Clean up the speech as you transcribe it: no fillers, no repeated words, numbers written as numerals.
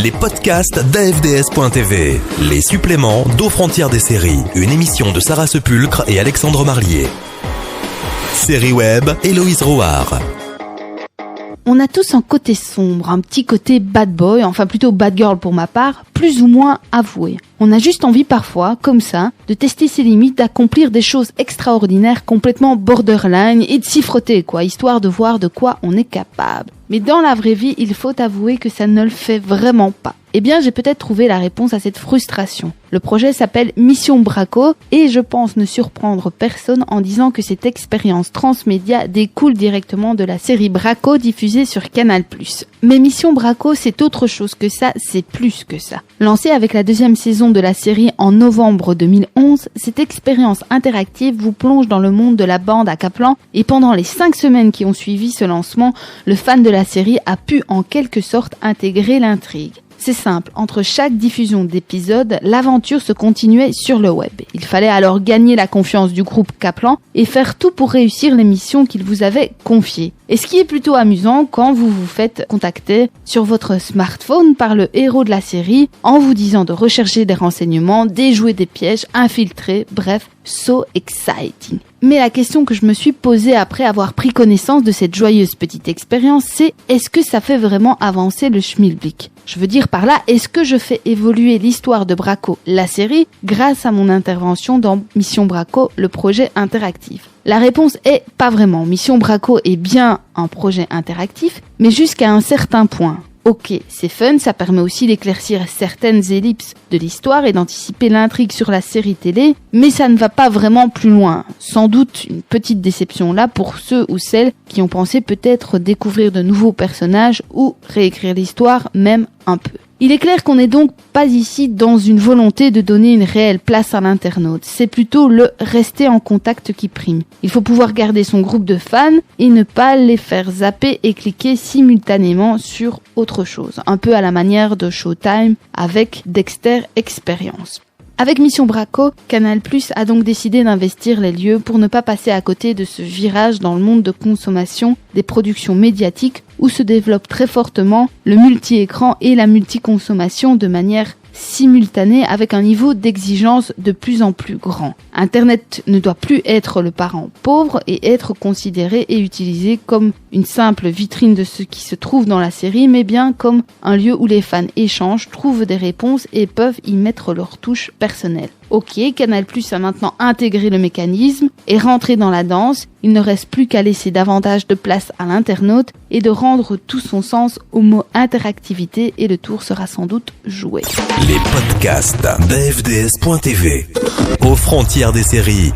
Les podcasts d'AFDS.tv, les suppléments d'Aux frontières des séries, une émission de Sarah Sepulcre et Alexandre Marlier. Série web, Héloïse Rouard. On a tous un côté sombre, un petit côté bad boy, enfin plutôt bad girl pour ma part, plus ou moins avoué. On a juste envie parfois, comme ça, de tester ses limites, d'accomplir des choses extraordinaires, complètement borderline et de s'y frotter, histoire de voir de quoi on est capable. Mais dans la vraie vie, il faut avouer que ça ne le fait vraiment pas. Eh bien, j'ai peut-être trouvé la réponse à cette frustration. Le projet s'appelle Mission Braco et je pense ne surprendre personne en disant que cette expérience transmédia découle directement de la série Braco diffusée sur Canal+. Mais Mission Braco, c'est autre chose que ça, c'est plus que ça. Lancée avec la deuxième saison de la série en novembre 2011, cette expérience interactive vous plonge dans le monde de la bande à Kaplan et pendant les 5 semaines qui ont suivi ce lancement, le fan de la série a pu en quelque sorte intégrer l'intrigue. C'est simple, entre chaque diffusion d'épisodes, l'aventure se continuait sur le web. Il fallait alors gagner la confiance du groupe Kaplan et faire tout pour réussir les missions qu'il vous avait confiées. Et ce qui est plutôt amusant quand vous vous faites contacter sur votre smartphone par le héros de la série en vous disant de rechercher des renseignements, déjouer des pièges, infiltrer, bref, so exciting. Mais la question que je me suis posée après avoir pris connaissance de cette joyeuse petite expérience, c'est est-ce que ça fait vraiment avancer le schmilblick ? Je veux dire par là, est-ce que je fais évoluer l'histoire de Braco, la série, grâce à mon intervention dans Mission Braco, le projet interactif ? La réponse est pas vraiment. Mission Braco est bien un projet interactif, mais jusqu'à un certain point. Ok, c'est fun, ça permet aussi d'éclaircir certaines ellipses de l'histoire et d'anticiper l'intrigue sur la série télé, mais ça ne va pas vraiment plus loin. Sans doute une petite déception là pour ceux ou celles qui ont pensé peut-être découvrir de nouveaux personnages ou réécrire l'histoire même un peu. Il est clair qu'on n'est donc pas ici dans une volonté de donner une réelle place à l'internaute. C'est plutôt le rester en contact qui prime. Il faut pouvoir garder son groupe de fans et ne pas les faire zapper et cliquer simultanément sur autre chose. Un peu à la manière de Showtime avec Dexter Experience. Avec Mission Braco, Canal+ a donc décidé d'investir les lieux pour ne pas passer à côté de ce virage dans le monde de consommation des productions médiatiques où se développe très fortement le multi-écran et la multi-consommation de manière simultanée avec un niveau d'exigence de plus en plus grand. Internet ne doit plus être le parent pauvre et être considéré et utilisé comme une simple vitrine de ce qui se trouve dans la série, mais bien comme un lieu où les fans échangent, trouvent des réponses et peuvent y mettre leur touche personnelle. Ok, Canal+ a maintenant intégré le mécanisme et rentré dans la danse. Il ne reste plus qu'à laisser davantage de place à l'internaute et de rendre tout son sens au mot interactivité et le tour sera sans doute joué. Les podcasts d'AFDS.tv, Aux frontières des séries.